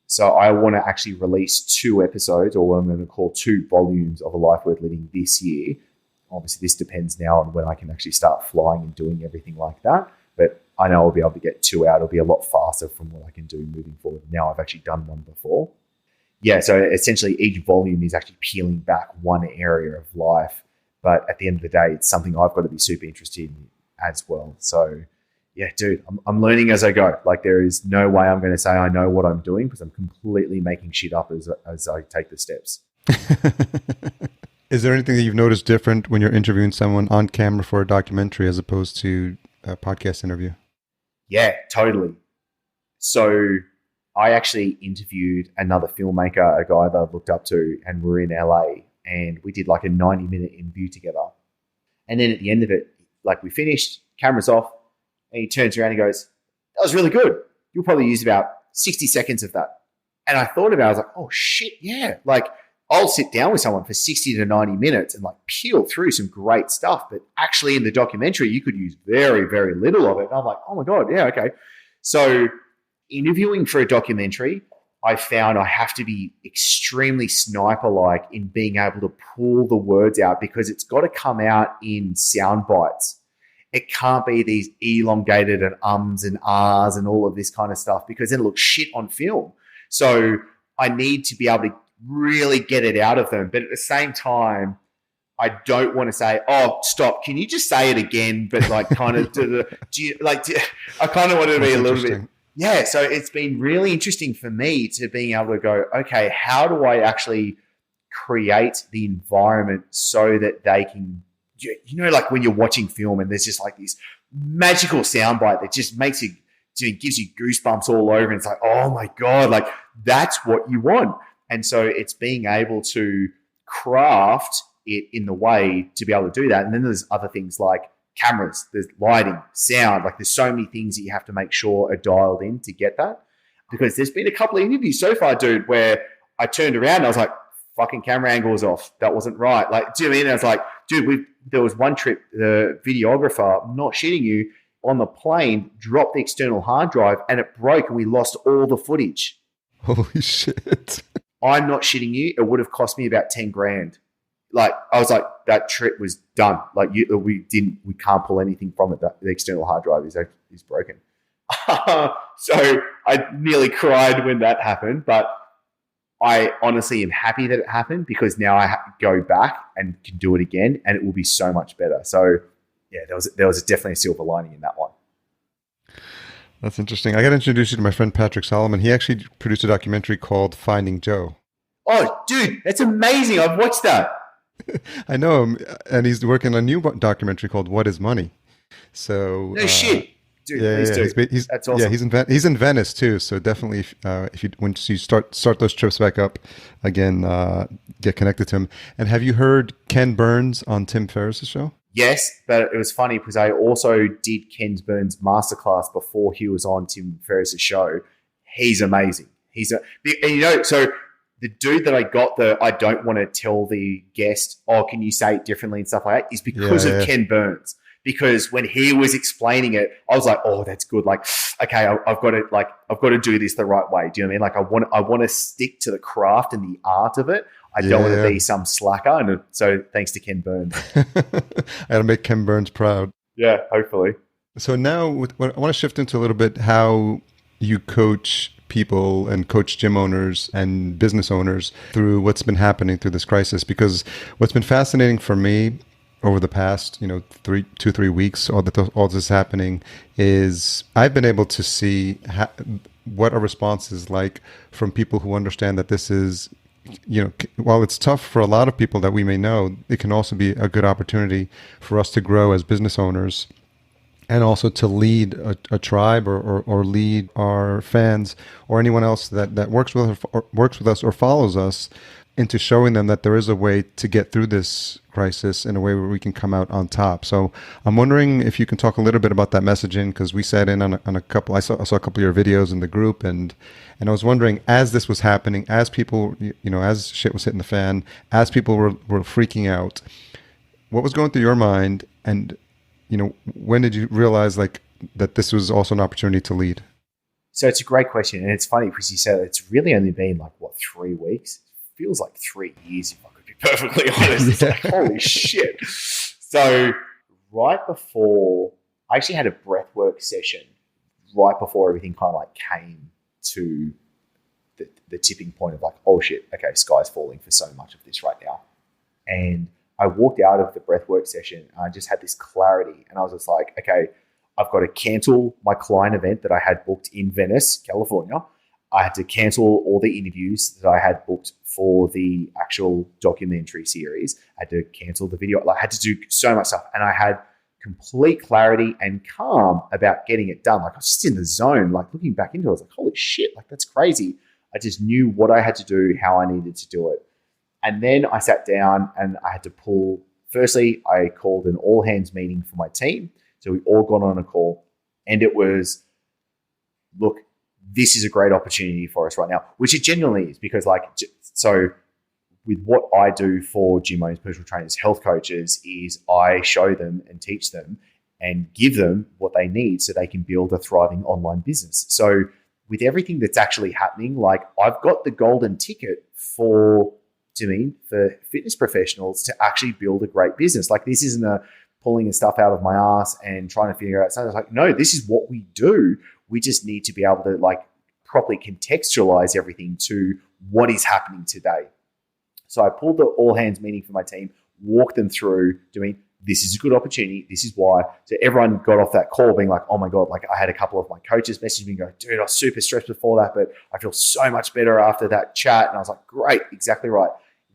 So I want to actually release 2 episodes, or what I'm going to call 2 volumes of A Life Worth Living this year. Obviously, this depends now on when I can actually start flying and doing everything like that. But I know I'll be able to get 2 out. It'll be a lot faster from what I can do moving forward. Now I've actually done one before. Yeah, so essentially each volume is actually peeling back one area of life. But at the end of the day, it's something I've got to be super interested in as well. So yeah, dude, I'm learning as I go. There is no way I'm going to say I know what I'm doing because I'm completely making shit up as I take the steps. Is there anything that you've noticed different when you're interviewing someone on camera for a documentary as opposed to a podcast interview? Yeah, totally. So I actually interviewed another filmmaker, a guy that I've looked up to, and we're in LA, and we did a 90-minute interview together. And then at the end of it, we finished, cameras off, and he turns around and goes, "That was really good. You'll probably use about 60 seconds of that." And I thought about it, I was like, oh shit, yeah. I'll sit down with someone for 60 to 90 minutes and peel through some great stuff. But actually in the documentary, you could use very, very little of it. And I'm like, oh my God, yeah, okay. So interviewing for a documentary, I found I have to be extremely sniper-like in being able to pull the words out because it's got to come out in sound bites. It can't be these elongated and ums and ahs and all of this kind of stuff because then it looks shit on film. So I need to be able to really get it out of them. But at the same time, I don't want to say, "Oh, stop! Can you just say it again?" But kind of I kind of want to be a little bit. Yeah, so it's been really interesting for me to being able to go, okay, how do I actually create the environment so that they can, when you're watching film and there's just this magical soundbite that just makes you, gives you goosebumps all over, and it's oh my God, that's what you want. And so it's being able to craft it in the way to be able to do that. And then there's other things like cameras, there's lighting, sound, there's so many things that you have to make sure are dialed in to get that. Because there's been a couple of interviews so far, dude, where I turned around and I was like, fucking camera angle's off. That wasn't right. Like, do you know what I mean? I was like, dude, there was one trip, the videographer, I'm not shitting you, on the plane, dropped the external hard drive and it broke and we lost all the footage. Holy shit. I'm not shitting you. It would have cost me about 10 grand. Like, I was like, that trip was done. Like, we can't pull anything from it. The external hard drive is broken. So I nearly cried when that happened, but I honestly am happy that it happened because now I go back and can do it again and it will be so much better. So yeah, there was definitely a silver lining in that one. That's interesting. I got to introduce you to my friend Patrick Solomon. He actually produced a documentary called Finding Joe. Oh, dude, that's amazing. I've watched that. I know him, and he's working on a new documentary called What is Money? So no shit. Dude, yeah, please do. That's awesome. Yeah, he's in Venice too. So definitely, once you start those trips back up again, get connected to him. And have you heard Ken Burns on Tim Ferriss's show? Yes, but it was funny because I also did Ken Burns' masterclass before he was on Tim Ferriss's show. He's amazing. So the dude that I got I don't want to tell the guest, oh, can you say it differently and stuff like that, is because of Ken Burns. Because when he was explaining it, I was like, "Oh, that's good." Like, okay, I've got to do this the right way. Do you know what I mean? Like, I want to stick to the craft and the art of it. I don't want to be some slacker. And so, thanks to Ken Burns, I got to make Ken Burns proud. Yeah, hopefully. So now, I want to shift into a little bit how you coach people and coach gym owners and business owners through what's been happening through this crisis. Because what's been fascinating for me over the past, 2-3 weeks, all this is happening, is I've been able to see what a response is like from people who understand that this is, while it's tough for a lot of people that we may know, it can also be a good opportunity for us to grow as business owners and also to lead a tribe or lead our fans or anyone else that works with us or follows us into showing them that there is a way to get through this crisis in a way where we can come out on top. So I'm wondering if you can talk a little bit about that messaging, because we sat in on a couple. I saw a couple of your videos in the group, and I was wondering, as this was happening, as people, as shit was hitting the fan, as people were freaking out, what was going through your mind, and when did you realize that this was also an opportunity to lead? So it's a great question, and it's funny because you said it's really only been 3 weeks. Feels like 3 years, if I could be perfectly honest. It's like, holy shit. So right before, I actually had a breathwork session right before everything kind of came to the tipping point of oh shit, okay, sky's falling for so much of this right now. And I walked out of the breathwork session and I just had this clarity, and I was just like, okay, I've got to cancel my client event that I had booked in Venice, California. I had to cancel all the interviews that I had booked for the actual documentary series. I had to cancel the video. I had to do so much stuff. And I had complete clarity and calm about getting it done. I was just in the zone, looking back into it, I was like, holy shit, that's crazy. I just knew what I had to do, how I needed to do it. And then I sat down and I had to firstly, I called an all hands meeting for my team. So we all got on a call, and it was, look, this is a great opportunity for us right now, which it genuinely is, because so with what I do for gym owners, personal trainers, health coaches, is I show them and teach them and give them what they need so they can build a thriving online business. So with everything that's actually happening, I've got the golden ticket for fitness professionals to actually build a great business. This isn't a pulling stuff out of my ass and trying to figure out something. It's no, this is what we do. We just need to be able to properly contextualize everything to what is happening today. So I pulled the all hands meeting for my team, walked them through doing, this is a good opportunity. This is why. So everyone got off that call being like, oh my God, I had a couple of my coaches message me and go, dude, I was super stressed before that, but I feel so much better after that chat. And I was like, great, exactly right.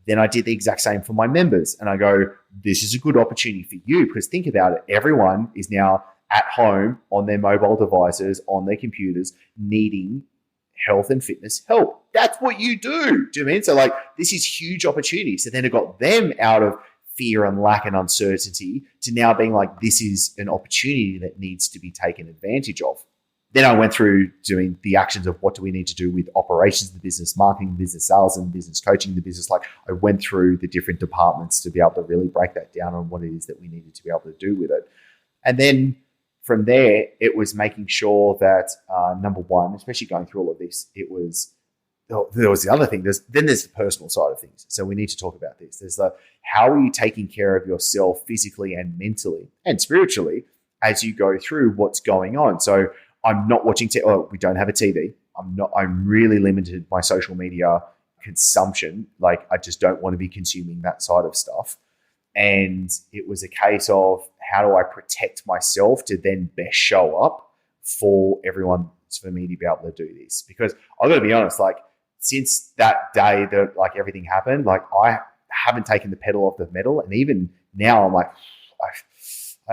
Then I did the exact same for my members. And I go, this is a good opportunity for you, because think about it. Everyone is now at home on their mobile devices, on their computers, needing health and fitness help. That's what you do. Do you know what I mean? So this is huge opportunity. So then it got them out of fear and lack and uncertainty to now being this is an opportunity that needs to be taken advantage of. Then I went through doing the actions of what do we need to do with operations of the business, marketing the business, sales and business, coaching the business. Like I went through the different departments to be able to really break that down on what it is that we needed to be able to do with it. And then from there, it was making sure that number one, especially going through all of this, there was the other thing. There's the personal side of things. So we need to talk about this. There's the how are you taking care of yourself physically and mentally and spiritually as you go through what's going on. So I'm not watching we don't have a TV. I'm really limited my social media consumption. Like I just don't want to be consuming that side of stuff. And it was a case of how do I protect myself to then best show up for everyone, for me to be able to do this. Because I've got to be honest, like since that day that like everything happened, like I haven't taken the pedal off the metal. And even now I'm like,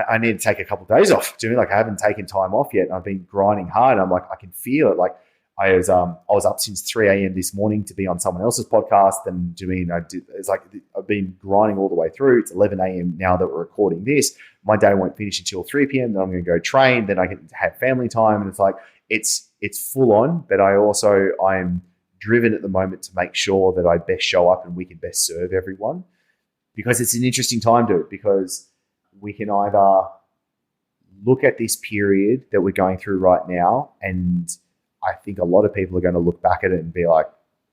I need to take a couple of days off. Do you know, like I haven't taken time off yet. And I've been grinding hard. I'm like, I can feel it. Like I was up since 3 a.m. this morning to be on someone else's podcast. And do you mean it's like I've been grinding all the way through. It's 11 a.m. now that we're recording this. My day won't finish until 3 p.m. Then I'm going to go train. Then I can have family time. And it's like, it's full on, but I'm driven at the moment to make sure that I best show up and we can best serve everyone, because it's an interesting time, dude, because we can either look at this period that we're going through right now, and I think a lot of people are going to look back at it and be like,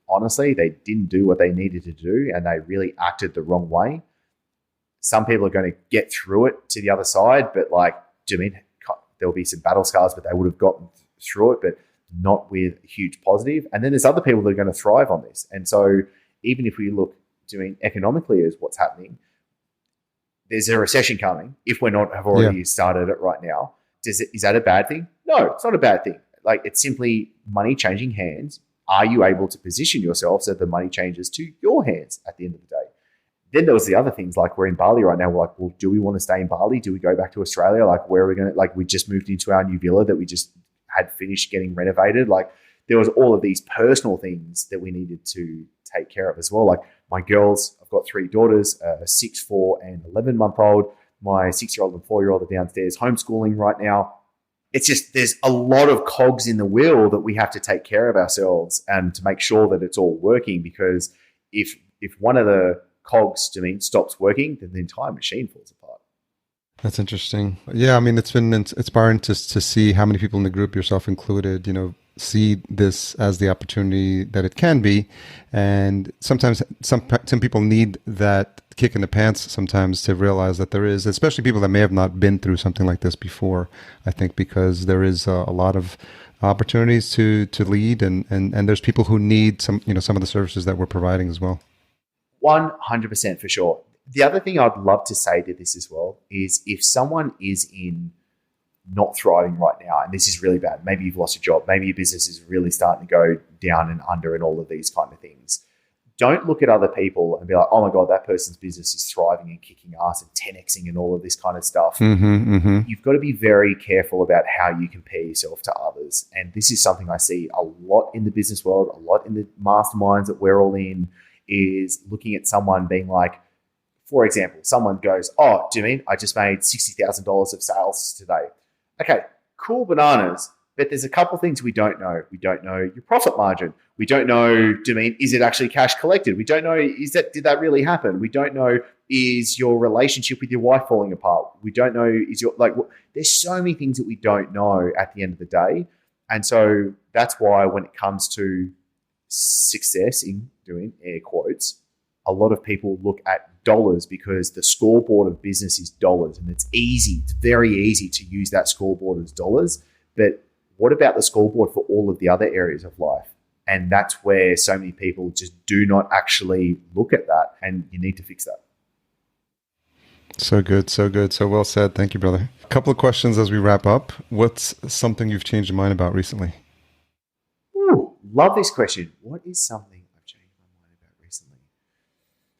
honestly, they didn't do what they needed to do and they really acted the wrong way. Some people are going to get through it to the other side, but like, do you mean there'll be some battle scars, but they would have gotten through it, but not with a huge positive. And then there's other people that are going to thrive on this. And so even if we look doing economically as what's happening, there's a recession coming if we're not have already started it right now. Is that a bad thing? No, it's not a bad thing. Like it's simply money changing hands. Are you able to position yourself so the money changes to your hands at the end of the day? Then there was the other things, like we're in Bali right now. We're like, well, do we want to stay in Bali? Do we go back to Australia? Like where are we going to, like we just moved into our new villa that we just had finished getting renovated. Like there was all of these personal things that we needed to take care of as well. Like my girls, I've got 3 daughters, a 6, 4 and 11-month-old. My 6-year-old and 4-year-old are downstairs homeschooling right now. It's just, there's a lot of cogs in the wheel that we have to take care of ourselves and to make sure that it's all working, because if one of the cogs stops working, then the entire machine falls apart. That's interesting. Yeah, I mean, it's been inspiring to see how many people in the group, yourself included, see this as the opportunity that it can be. And sometimes some people need that kick in the pants sometimes to realize that there is, especially people that may have not been through something like this before, I think, because there is a lot of opportunities to lead and there's people who need some of the services that we're providing as well. 100% for sure. The other thing I'd love to say to this as well is if someone is in not thriving right now, and this is really bad, maybe you've lost your job, maybe your business is really starting to go down and under and all of these kind of things, don't look at other people and be like, oh my God, that person's business is thriving and kicking ass and 10xing and all of this kind of stuff. You've got to be very careful about how you compare yourself to others. And this is something I see a lot in the business world, a lot in the masterminds that we're all in, is looking at someone being like, for example, someone goes, oh, do you mean I just made $60,000 of sales today? Okay, cool bananas. But there's a couple of things we don't know. We don't know your profit margin. We don't know, do you mean, is it actually cash collected? We don't know, did that really happen? We don't know, is your relationship with your wife falling apart? We don't know, there's so many things that we don't know at the end of the day. And so that's why when it comes to success, in doing air quotes, a lot of people look at dollars because the scoreboard of business is dollars, and it's very easy to use that scoreboard as dollars. But what about the scoreboard for all of the other areas of life? And that's where so many people just do not actually look at that, and you need to fix that. So good. So well said. Thank you, brother. A couple of questions as we wrap up. What's something you've changed your mind about recently? Ooh, love this question. What is something I've changed my mind about recently?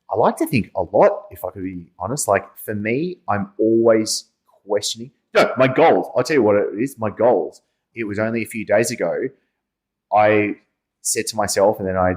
I like to think a lot, if I could be honest. Like for me, I'm always questioning. No, my goals. I'll tell you what it is. My goals. It was only a few days ago. I said to myself, and then I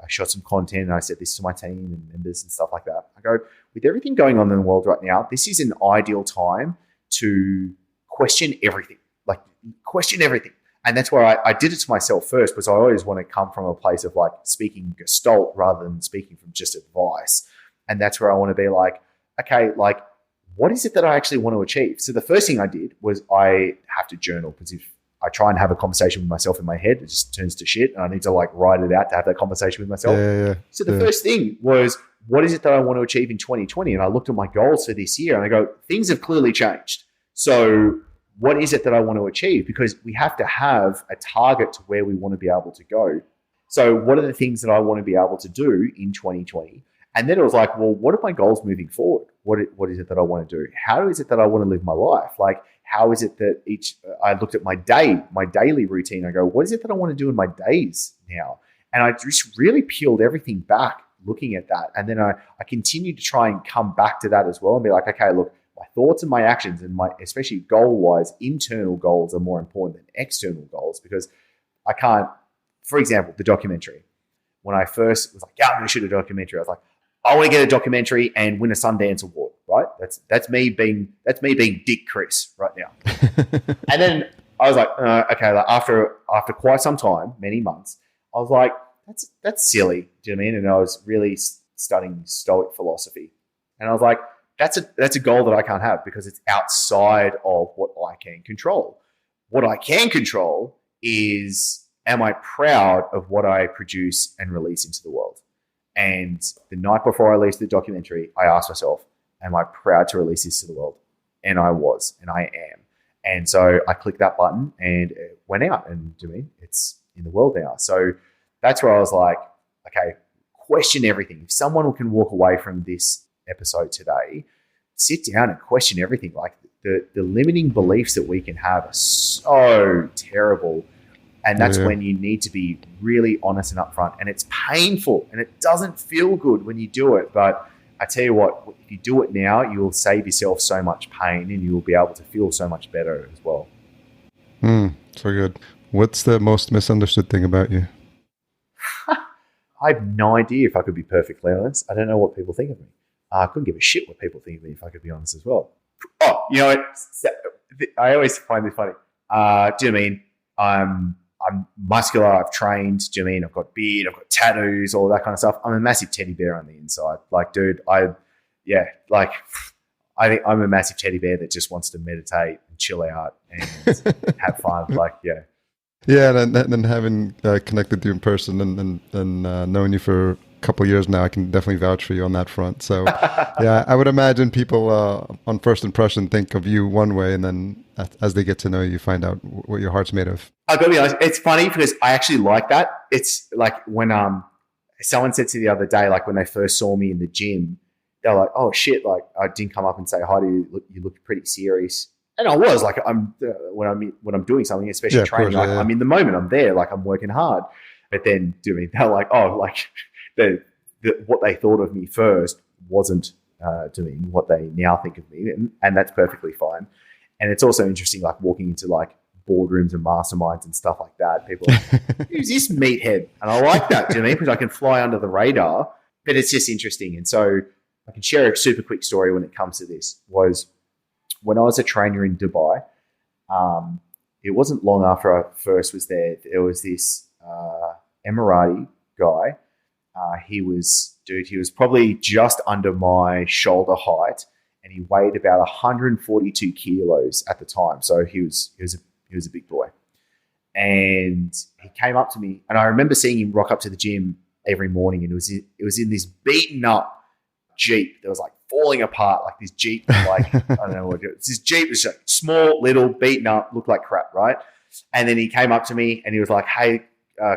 shot some content, and I said this to my team and members and stuff like that. I go, with everything going on in the world right now, this is an ideal time to question everything. Like question everything. And that's where I did it to myself first, because I always want to come from a place of like speaking gestalt rather than speaking from just advice. And that's where I want to be like, okay, like, what is it that I actually want to achieve? So the first thing I did was I have to journal, because if I try and have a conversation with myself in my head, it just turns to shit, and I need to like write it out to have that conversation with myself. So the first thing was, what is it that I want to achieve in 2020? And I looked at my goals for this year and I go, things have clearly changed. So what is it that I want to achieve? Because we have to have a target to where we want to be able to go. So what are the things that I want to be able to do in 2020? And then it was like, well, what are my goals moving forward? What is it that I want to do? How is it that I want to live my life? Like, how is it that I looked at my daily routine. I go, what is it that I want to do in my days now? And I just really peeled everything back looking at that. And then I continued to try and come back to that as well and be like, okay, look, my thoughts and my actions and my, especially goal-wise, internal goals are more important than external goals, because I can't, for example, the documentary. When I first was like, yeah, I'm going to shoot a documentary, I was like, I want to get a documentary and win a Sundance Award, right? That's me being Dick Chris right now. And then I was like, okay, like after quite some time, many months, I was like, that's silly. Do you know what I mean? And I was really studying Stoic philosophy, and I was like, that's a goal that I can't have, because it's outside of what I can control. What I can control is, am I proud of what I produce and release into the world? And the night before I released the documentary, I asked myself, am I proud to release this to the world? And I was, and I am. And so I clicked that button and it went out, and I mean, it's in the world now. So that's where I was like, okay, question everything. If someone can walk away from this episode today, sit down and question everything. Like the limiting beliefs that we can have are so terrible. And that's when you need to be really honest and upfront. And it's painful and it doesn't feel good when you do it. But I tell you what, if you do it now, you will save yourself so much pain and you will be able to feel so much better as well. So good. What's the most misunderstood thing about you? I have no idea, if I could be perfectly honest. I don't know what people think of me. I couldn't give a shit what people think of me, if I could be honest as well. Oh, you know what? I always find this funny. Do you know what I mean? I'm muscular, I've trained, do you know what I mean? I've got beard, I've got tattoos, all that kind of stuff. I'm a massive teddy bear on the inside. Like, dude, I think I'm a massive teddy bear that just wants to meditate and chill out and have fun. Like, yeah. Yeah, and then having connected with you in person and knowing you for a couple of years now, I can definitely vouch for you on that front. So, yeah, I would imagine people on first impression think of you one way, and then as they get to know you, find out what your heart's made of. I've got to be honest, it's funny because I actually like that. It's like when someone said to me the other day, like when they first saw me in the gym, they're like, "Oh shit!" Like I didn't come up and say hi to you. You look pretty serious. And I was like, when I'm doing something, especially training, course, I'm in the moment. I'm there, like I'm working hard. But then they're like, oh, like what they thought of me first wasn't doing what they now think of me, and that's perfectly fine. And it's also interesting, like walking into like boardrooms and masterminds and stuff like that. People are like, who's this meathead? And I like that, do you know what I mean? Because I can fly under the radar. But it's just interesting. And so I can share a super quick story when it comes to this. Was when I was a trainer in Dubai, it wasn't long after I first was there. There was this Emirati guy. He was probably just under my shoulder height, and he weighed about 142 kilos at the time. So he was a big boy. And he came up to me, and I remember seeing him rock up to the gym every morning, and it was in this beaten up Jeep that was like falling apart, like this Jeep, like I don't know what it was. This Jeep was like small, little, beaten up, looked like crap, right? And then he came up to me and he was like, "Hey,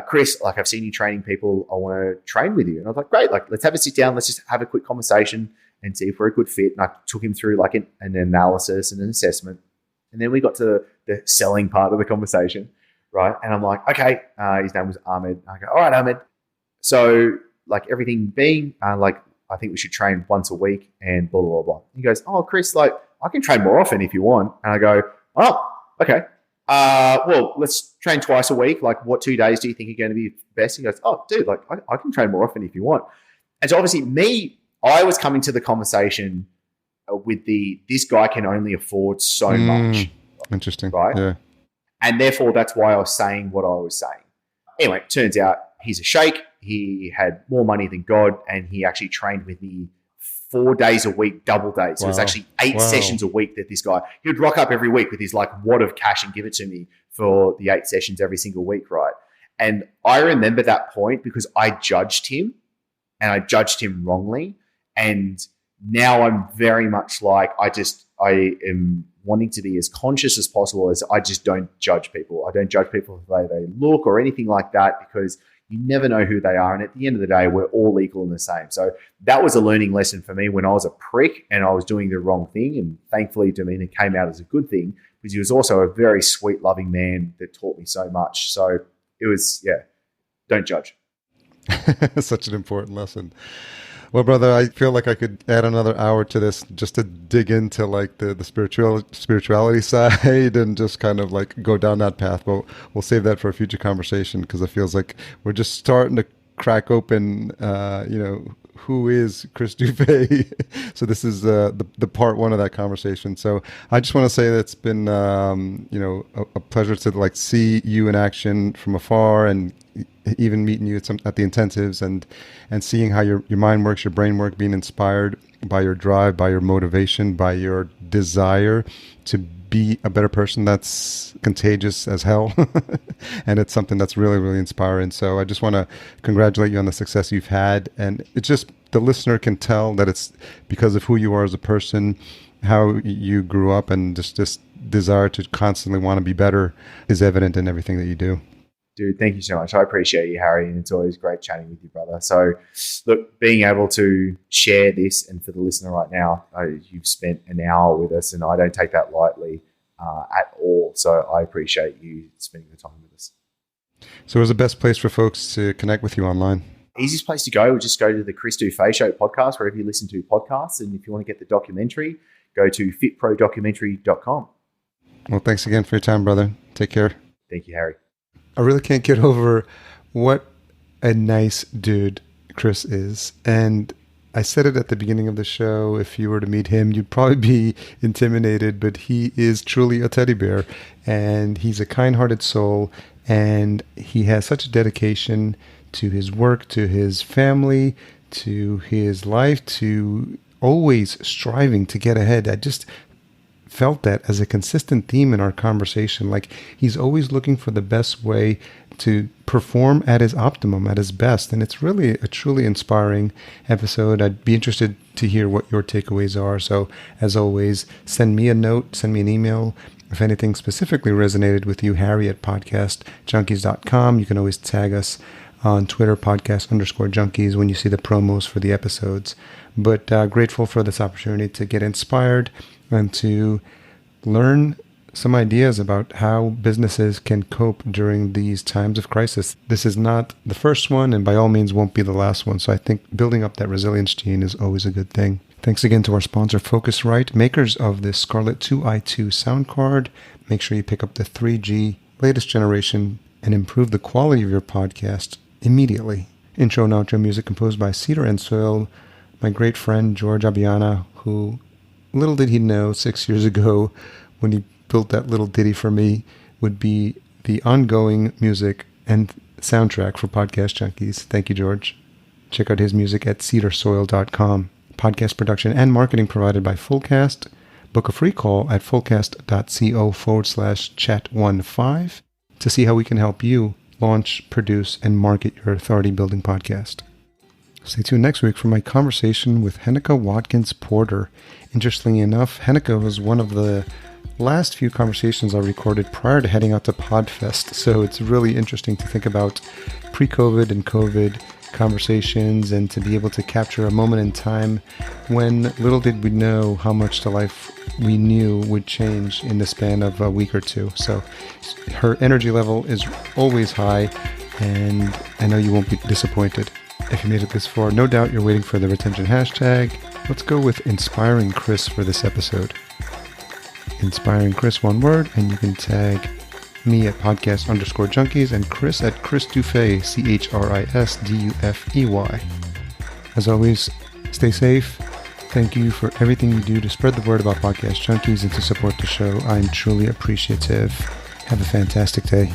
Chris, like I've seen you training people. I want to train with you." And I was like, "Great, like let's have a sit down. Let's just have a quick conversation and see if we're a good fit." And I took him through like an analysis and an assessment. And then we got to the selling part of the conversation, right? And I'm like, okay, his name was Ahmed. I go, all right, Ahmed. So like everything being like, I think we should train once a week and blah, blah, blah. He goes, oh, Chris, like I can train more often if you want. And I go, oh, okay. Well, let's train twice a week. Like what 2 days do you think are going to be best? He goes, oh, dude, like I can train more often if you want. And so obviously I was coming to the conversation with this guy can only afford so much. Interesting. Right? Yeah. And therefore, that's why I was saying what I was saying. Anyway, it turns out he's a sheikh. He had more money than God, and he actually trained with me 4 days a week, double days. So it was actually 8 sessions a week that this guy, he would rock up every week with his like wad of cash and give it to me for the 8 sessions every single week, right? And I remember that point because I judged him, and I judged him wrongly. And now I'm very much like, I am wanting to be as conscious as possible as I just don't judge people. I don't judge people for the way they look or anything like that, because you never know who they are. And at the end of the day, we're all equal and the same. So that was a learning lesson for me when I was a prick and I was doing the wrong thing. And thankfully, Dominic came out as a good thing, because he was also a very sweet, loving man that taught me so much. So it was, don't judge. Such an important lesson. Well, brother, I feel like I could add another hour to this just to dig into like the spirituality side and just kind of like go down that path. But we'll save that for a future conversation, because it feels like we're just starting to crack open, who is Chris Dufey? So this is the part one of that conversation. So I just want to say that it's been, a pleasure to like see you in action from afar, and even meeting you at the intensives and seeing how your mind works, your brain work, being inspired by your drive, by your motivation, by your desire to be a better person. That's contagious as hell. And it's something that's really, really inspiring. So I just want to congratulate you on the success you've had. And it's just, the listener can tell that it's because of who you are as a person, how you grew up, and just this desire to constantly want to be better is evident in everything that you do. Dude, thank you so much. I appreciate you, Harry, and it's always great chatting with you, brother. So, look, being able to share this, and for the listener right now, you've spent an hour with us, and I don't take that lightly at all. So I appreciate you spending the time with us. So where's the best place for folks to connect with you online? Easiest place to go would just go to the Chris Dufey Show podcast, wherever you listen to podcasts. And if you want to get the documentary, go to fitprodocumentary.com. Well, thanks again for your time, brother. Take care. Thank you, Harry. I really can't get over what a nice dude Chris is. And I said it at the beginning of the show, if you were to meet him, you'd probably be intimidated, but he is truly a teddy bear, and he's a kind-hearted soul, and he has such a dedication to his work, to his family, to his life, to always striving to get ahead. I just felt that as a consistent theme in our conversation. Like, he's always looking for the best way to perform at his optimum, at his best. And it's really a truly inspiring episode. I'd be interested to hear what your takeaways are. So as always, send me a note, send me an email. If anything specifically resonated with you, Harry at podcastjunkies.com. You can always tag us on Twitter, podcast_junkies, when you see the promos for the episodes. But grateful for this opportunity to get inspired and to learn some ideas about how businesses can cope during these times of crisis. This is not the first one, and by all means won't be the last one. So I think building up that resilience gene is always a good thing. Thanks again to our sponsor, Focusrite, makers of the Scarlett 2i2 sound card. Make sure you pick up the 3G latest generation and improve the quality of your podcast immediately. Intro and outro music composed by Cedar and Soil, my great friend George Abiana, who, little did he know 6 years ago when he built that little ditty for me, would be the ongoing music and soundtrack for Podcast Junkies. Thank you, George. Check out his music at cedarsoil.com. Podcast production and marketing provided by Fullcast. Book a free call at fullcast.co/chat15 to see how we can help you launch, produce, and market your authority-building podcast. Stay tuned next week for my conversation with Henneke Watkins Porter. Interestingly enough, Henneke was one of the last few conversations I recorded prior to heading out to PodFest, so it's really interesting to think about pre-COVID and COVID conversations, and to be able to capture a moment in time when little did we know how much the life we knew would change in the span of a week or two. So her energy level is always high, and I know you won't be disappointed. If you made it this far, no doubt you're waiting for the retention hashtag. Let's go with Inspiring Chris for this episode. Inspiring Chris, one word, and you can tag me at podcast_junkies and Chris at Chris Dufey, CHRISDUFEY. As always, stay safe. Thank you for everything you do to spread the word about Podcast Junkies and to support the show. I'm truly appreciative. Have a fantastic day.